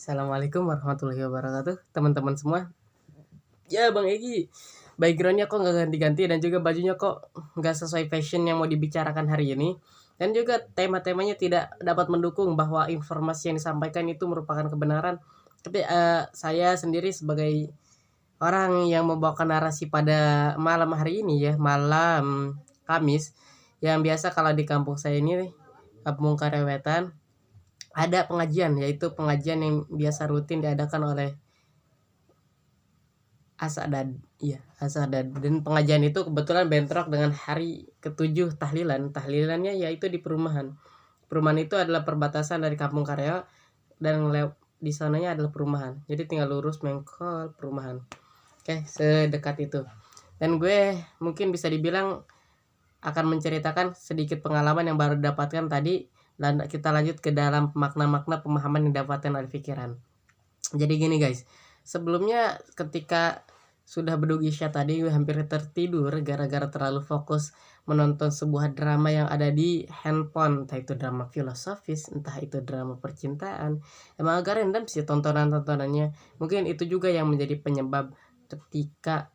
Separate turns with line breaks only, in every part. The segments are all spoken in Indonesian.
Assalamualaikum warahmatullahi wabarakatuh, teman-teman semua. Ya, Bang Egi, backgroundnya kok nggak ganti-ganti dan juga bajunya kok nggak sesuai fashion yang mau dibicarakan hari ini. Dan juga tema-temanya tidak dapat mendukung bahwa informasi yang disampaikan itu merupakan kebenaran. Tapi saya sendiri sebagai orang yang membawakan narasi pada malam hari ini ya, malam Kamis, yang biasa kalau di kampung saya ini, Kampung Karewetan, ada pengajian, yaitu pengajian yang biasa rutin diadakan oleh Asadad, iya Asadad. Dan pengajian itu kebetulan bentrok dengan hari ketujuh tahlilan. Tahlilannya yaitu di perumahan. Perumahan itu adalah perbatasan dari Kampung Karya dan di sananya adalah perumahan. Jadi tinggal lurus mengkol perumahan. Oke, sedekat itu. Dan gue mungkin bisa dibilang akan menceritakan sedikit pengalaman yang baru didapatkan tadi, dan kita lanjut ke dalam makna-makna pemahaman yang didapatkan oleh pikiran. Jadi gini guys, sebelumnya ketika sudah bedug isya tadi gue hampir tertidur gara-gara terlalu fokus menonton sebuah drama yang ada di handphone, entah itu drama filosofis, entah itu drama percintaan. Emang agak random sih tontonan-tontonannya. Mungkin itu juga yang menjadi penyebab ketika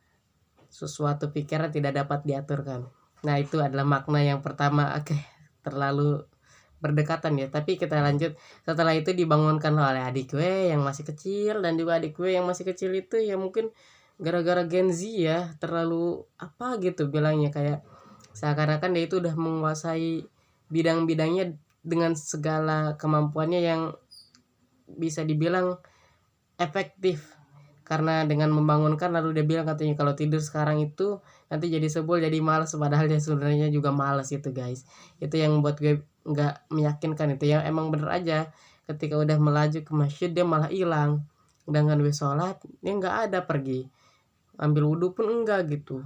sesuatu pikiran tidak dapat diaturkan. Nah, itu adalah makna yang pertama. Oke, terlalu berdekatan ya, tapi kita lanjut. Setelah itu dibangunkan oleh adik gue yang masih kecil, dan juga adik gue yang masih kecil itu ya mungkin gara-gara Gen Z ya, terlalu apa gitu bilangnya, kayak seakan-akan dia itu udah menguasai bidang-bidangnya dengan segala kemampuannya yang bisa dibilang efektif. Karena dengan membangunkan lalu dia bilang katanya kalau tidur sekarang itu nanti jadi sebel, jadi malas, padahal dia sebenarnya juga malas itu guys. Itu yang membuat gue nggak meyakinkan. Itu yang emang bener aja, ketika udah melaju ke masjid dia malah hilang, dengan gue sholat dia nggak ada, pergi ambil wudhu pun enggak gitu.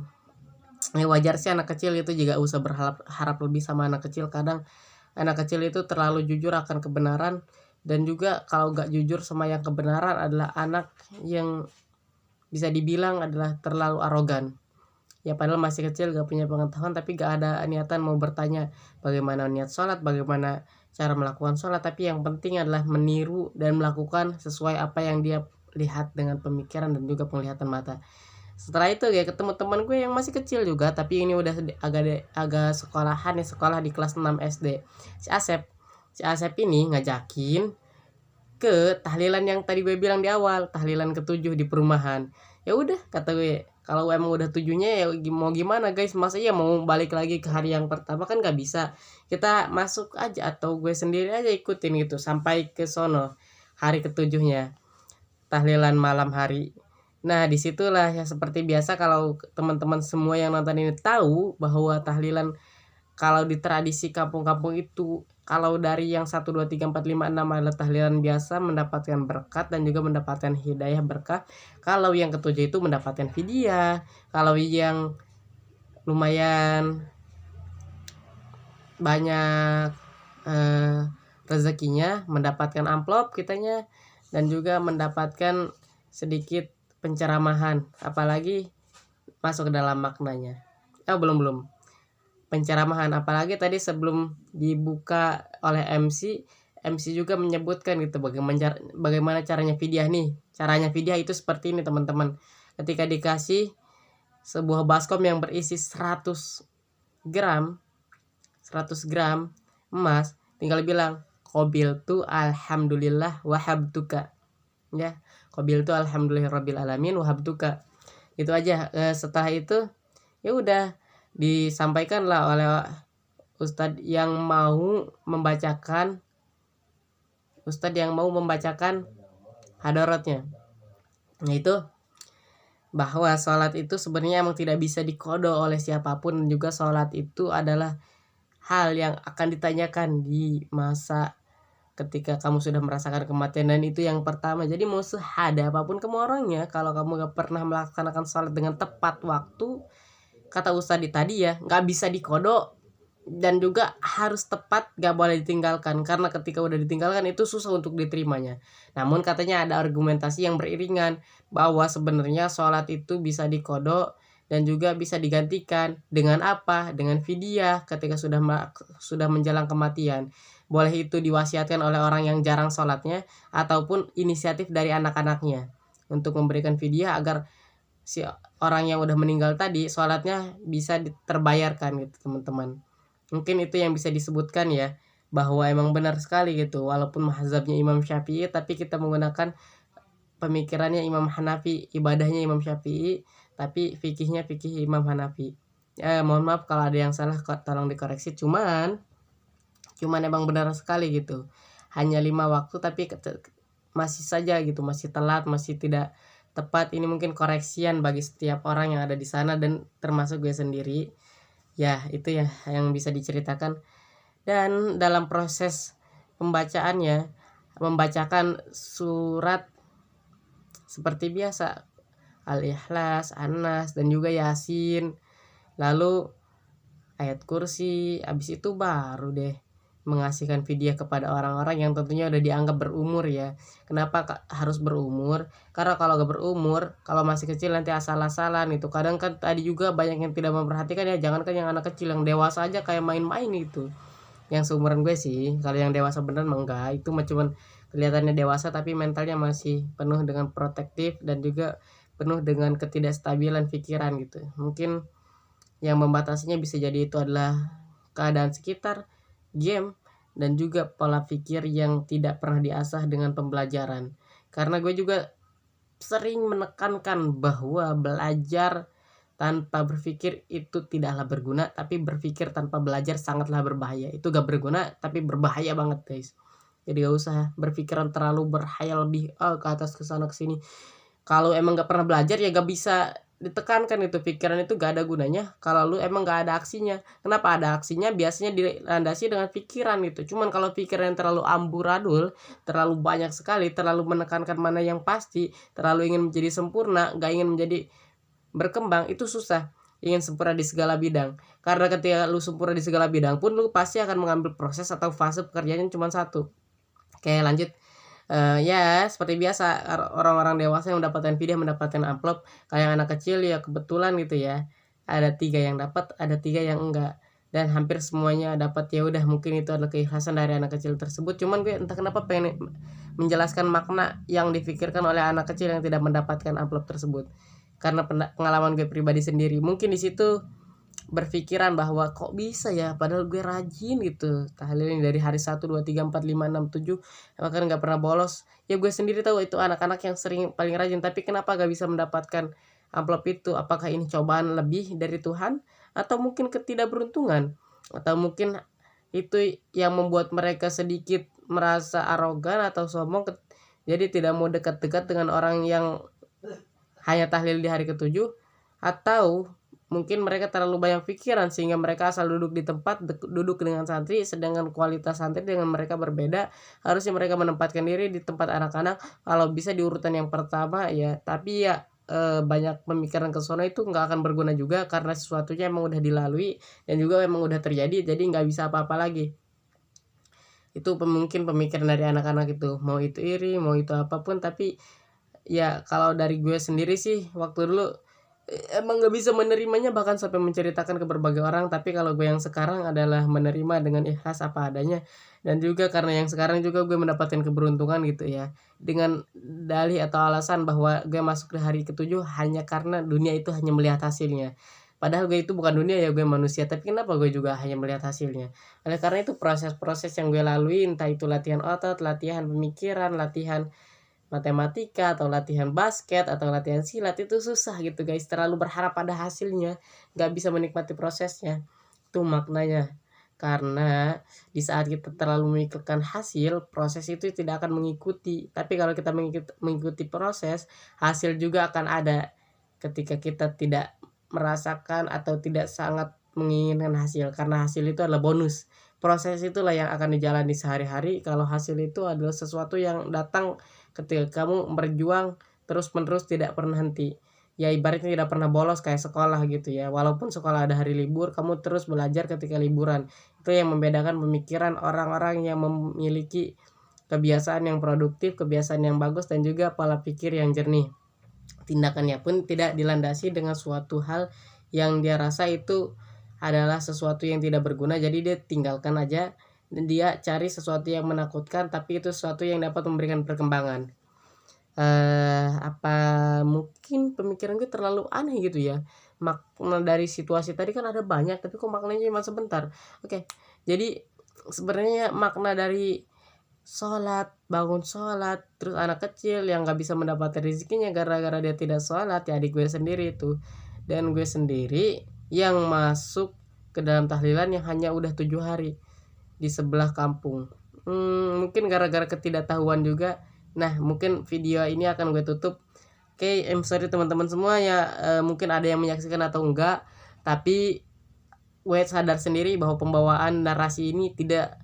Ya wajar sih, anak kecil itu juga usah berharap lebih sama anak kecil. Kadang anak kecil itu terlalu jujur akan kebenaran, dan juga kalau nggak jujur sama yang kebenaran adalah anak yang bisa dibilang adalah terlalu arogan. Ya padahal masih kecil, gak punya pengetahuan, tapi gak ada niatan mau bertanya bagaimana niat sholat, bagaimana cara melakukan sholat. Tapi yang penting adalah meniru dan melakukan sesuai apa yang dia lihat dengan pemikiran dan juga penglihatan mata. Setelah itu ya ketemu teman gue yang masih kecil juga, tapi ini udah agak sekolahan ya, sekolah di kelas 6 SD. Si Asep ini ngajakin ke tahlilan yang tadi gue bilang di awal, tahlilan ketujuh di perumahan. Ya udah, kata gue, kalau emang udah tujuhnya ya mau gimana guys, masa iya mau balik lagi ke hari yang pertama, kan gak bisa. Kita masuk aja atau gue sendiri aja ikutin gitu sampai ke sono hari ketujuhnya, tahlilan malam hari. Nah disitulah ya, seperti biasa kalau teman-teman semua yang nonton ini tahu bahwa tahlilan kalau di tradisi kampung-kampung itu, kalau dari yang 1 2 3 4 5 6 adalah tahlilan biasa mendapatkan berkat dan juga mendapatkan hidayah berkah. Kalau yang ketujuh itu mendapatkan fidyah. Kalau yang lumayan banyak rezekinya mendapatkan amplop kitanya, dan juga mendapatkan sedikit penceramahan, apalagi masuk ke dalam maknanya. Belum penceramahan, apalagi tadi sebelum dibuka oleh MC juga menyebutkan gitu bagaimana caranya fidyah nih. Caranya fidyah itu seperti ini teman-teman. Ketika dikasih sebuah baskom yang berisi 100 gram emas, tinggal bilang qabil tu alhamdulillah wahabtuka, ya, qabil tu alhamdulillahirabbil alamin wahabtuka. Itu aja. Setelah itu ya udah disampaikanlah oleh ustadz yang mau membacakan hadaratnya, yaitu bahwa sholat itu sebenarnya emang tidak bisa dikodo oleh siapapun, dan juga sholat itu adalah hal yang akan ditanyakan di masa ketika kamu sudah merasakan kematian, dan itu yang pertama. Jadi mau sehada apapun kamu orangnya, kalau kamu gak pernah melaksanakan sholat dengan tepat waktu, kata Ustadz tadi ya, gak bisa dikodok, dan juga harus tepat, gak boleh ditinggalkan, karena ketika udah ditinggalkan itu susah untuk diterimanya. Namun katanya ada argumentasi yang beriringan bahwa sebenarnya sholat itu bisa dikodok dan juga bisa digantikan dengan apa? Dengan fidyah ketika sudah menjelang kematian. Boleh itu diwasiatkan oleh orang yang jarang sholatnya ataupun inisiatif dari anak-anaknya untuk memberikan fidyah agar si orang yang udah meninggal tadi sholatnya bisa terbayarkan gitu teman-teman. Mungkin itu yang bisa disebutkan ya, bahwa emang benar sekali gitu, walaupun mazhabnya Imam Syafi'i tapi kita menggunakan pemikirannya Imam Hanafi, ibadahnya Imam Syafi'i tapi fikihnya fikih Imam Hanafi. Mohon maaf kalau ada yang salah, tolong dikoreksi. Cuman emang benar sekali gitu, hanya 5 waktu tapi masih saja gitu, masih telat, masih tidak tepat. Ini mungkin koreksian bagi setiap orang yang ada di sana dan termasuk gue sendiri ya. Itu ya yang bisa diceritakan. Dan dalam proses pembacaannya, membacakan surat seperti biasa, Al-Ikhlas, An-Nas, dan juga Yasin, lalu ayat kursi. Habis itu baru deh mengasihkan fidyah kepada orang-orang yang tentunya udah dianggap berumur ya. Kenapa harus berumur? Karena kalau gak berumur, kalau masih kecil nanti asal-asalan itu. Kadang kan tadi juga banyak yang tidak memperhatikan ya, jangankan yang anak kecil, yang dewasa aja kayak main-main itu. Yang seumuran gue sih, kalau yang dewasa beneran mah enggak, itu mah cuman kelihatannya dewasa tapi mentalnya masih penuh dengan protektif dan juga penuh dengan ketidakstabilan pikiran gitu. Mungkin yang membatasinya bisa jadi itu adalah keadaan sekitar, game, dan juga pola pikir yang tidak pernah diasah dengan pembelajaran. Karena gue juga sering menekankan bahwa belajar tanpa berpikir itu tidaklah berguna, tapi berpikir tanpa belajar sangatlah berbahaya. Itu gak berguna tapi berbahaya banget guys. Jadi gak usah berpikiran terlalu berhayal lebih ke atas ke sana ke sini. Kalau emang gak pernah belajar ya gak bisa ditekankan itu, pikiran itu gak ada gunanya kalau lu emang gak ada aksinya. Kenapa ada aksinya? Biasanya dilandasi dengan pikiran gitu. Cuman kalau pikiran yang terlalu amburadul, terlalu banyak sekali, terlalu menekankan mana yang pasti, terlalu ingin menjadi sempurna, gak ingin menjadi berkembang, itu susah. Ingin sempurna di segala bidang, karena ketika lu sempurna di segala bidang pun lu pasti akan mengambil proses atau fase pekerjaan cuma satu. Kayak lanjut, ya seperti biasa orang-orang dewasa yang mendapatkan fidyah, mendapatkan amplop. Kayak anak kecil ya kebetulan gitu ya, ada 3 yang dapat, ada 3 yang enggak, dan hampir semuanya dapat. Ya udah, mungkin itu adalah keikhlasan dari anak kecil tersebut. Cuman gue entah kenapa pengen menjelaskan makna yang difikirkan oleh anak kecil yang tidak mendapatkan amplop tersebut, karena pengalaman gue pribadi sendiri. Mungkin di situ berpikiran bahwa kok bisa ya, padahal gue rajin gitu tahlilin dari hari 1, 2, 3, 4, 5, 6, 7, bahkan gak pernah bolos. Ya gue sendiri tahu itu anak-anak yang paling rajin, tapi kenapa gak bisa mendapatkan amplop itu? Apakah ini cobaan lebih dari Tuhan? Atau mungkin ketidakberuntungan? Atau mungkin itu yang membuat mereka sedikit merasa arogan atau sombong, jadi tidak mau dekat-dekat dengan orang yang hanya tahlil di hari ke-7? Atau mungkin mereka terlalu banyak pikiran sehingga mereka asal duduk di tempat, duduk dengan santri, sedangkan kualitas santri dengan mereka berbeda. Harusnya mereka menempatkan diri di tempat anak-anak, kalau bisa di urutan yang pertama ya. Tapi ya banyak pemikiran ke sono itu nggak akan berguna juga, karena sesuatunya emang udah dilalui dan juga emang udah terjadi, jadi nggak bisa apa-apa lagi. Itu mungkin pemikiran dari anak-anak itu, mau itu iri, mau itu apapun. Tapi ya kalau dari gue sendiri sih, waktu dulu emang gak bisa menerimanya, bahkan sampai menceritakan ke berbagai orang. Tapi kalau gue yang sekarang adalah menerima dengan ikhlas apa adanya. Dan juga karena yang sekarang juga gue mendapatkan keberuntungan gitu ya, dengan dalih atau alasan bahwa gue masuk di hari ke-7 hanya karena dunia itu hanya melihat hasilnya. Padahal gue itu bukan dunia ya, gue manusia. Tapi kenapa gue juga hanya melihat hasilnya? Oleh karena itu proses-proses yang gue lalui, entah itu latihan otot, latihan pemikiran, latihan matematika, atau latihan basket, atau latihan silat, itu susah gitu guys. Terlalu berharap pada hasilnya, gak bisa menikmati prosesnya. Itu maknanya. Karena di saat kita terlalu memikirkan hasil, proses itu tidak akan mengikuti. Tapi kalau kita mengikuti proses, hasil juga akan ada. Ketika kita tidak merasakan atau tidak sangat menginginkan hasil, karena hasil itu adalah bonus. Proses itulah yang akan dijalani sehari-hari. Kalau hasil itu adalah sesuatu yang datang ketika kamu berjuang terus-menerus tidak pernah henti. Ya ibaratnya tidak pernah bolos kayak sekolah gitu ya. Walaupun sekolah ada hari libur, kamu terus belajar ketika liburan. Itu yang membedakan pemikiran orang-orang yang memiliki kebiasaan yang produktif, kebiasaan yang bagus, dan juga pola pikir yang jernih. Tindakannya pun tidak dilandasi dengan suatu hal yang dia rasa itu adalah sesuatu yang tidak berguna, jadi dia tinggalkan aja. dan dia cari sesuatu yang menakutkan tapi itu sesuatu yang dapat memberikan perkembangan. Apa mungkin pemikiran gue terlalu aneh gitu ya, makna dari situasi tadi kan ada banyak tapi kok maknanya cuma sebentar. Oke, jadi sebenarnya makna dari sholat, bangun sholat, terus anak kecil yang nggak bisa mendapatkan rezekinya gara-gara dia tidak sholat, ya adik gue sendiri itu dan gue sendiri yang masuk ke dalam tahlilan yang hanya udah 7 hari di sebelah kampung. Mungkin gara-gara ketidaktahuan juga. Nah, mungkin video ini akan gue tutup. Oke, sorry teman-teman semua ya, mungkin ada yang menyaksikan atau enggak, tapi gue sadar sendiri bahwa pembawaan narasi ini tidak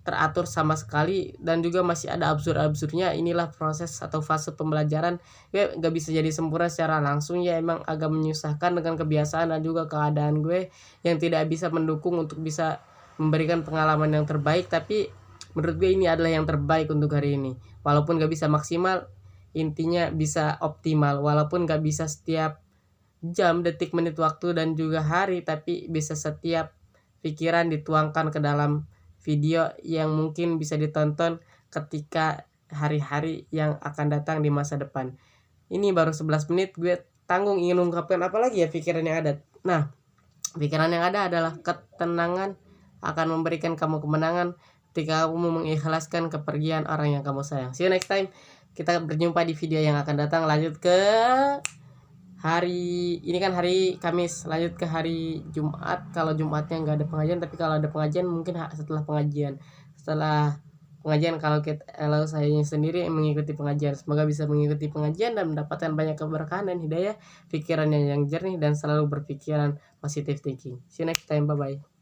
teratur sama sekali dan juga masih ada absurd-absurdnya. Inilah proses atau fase pembelajaran. Gue gak bisa jadi sempurna secara langsung ya, emang agak menyusahkan dengan kebiasaan dan juga keadaan gue yang tidak bisa mendukung untuk bisa memberikan pengalaman yang terbaik, tapi menurut gue ini adalah yang terbaik untuk hari ini. Walaupun gak bisa maksimal, intinya bisa optimal. Walaupun gak bisa setiap jam, detik, menit, waktu, dan juga hari, tapi bisa setiap pikiran dituangkan ke dalam video yang mungkin bisa ditonton ketika hari-hari yang akan datang di masa depan. Ini baru 11 menit, gue tanggung ingin mengungkapkan apa lagi ya pikiran yang ada. Nah, pikiran yang ada adalah ketenangan akan memberikan kamu kemenangan ketika kamu mengikhlaskan kepergian orang yang kamu sayang. See you next time. Kita berjumpa di video yang akan datang. Lanjut ke hari ini kan hari Kamis, lanjut ke hari Jumat. Kalau Jumatnya nggak ada pengajian, tapi kalau ada pengajian mungkin setelah pengajian. Kalau saya sendiri mengikuti pengajian, semoga bisa mengikuti pengajian dan mendapatkan banyak keberkahan dan hidayah, pikiran yang jernih dan selalu berpikiran positive thinking. See you next time, bye bye.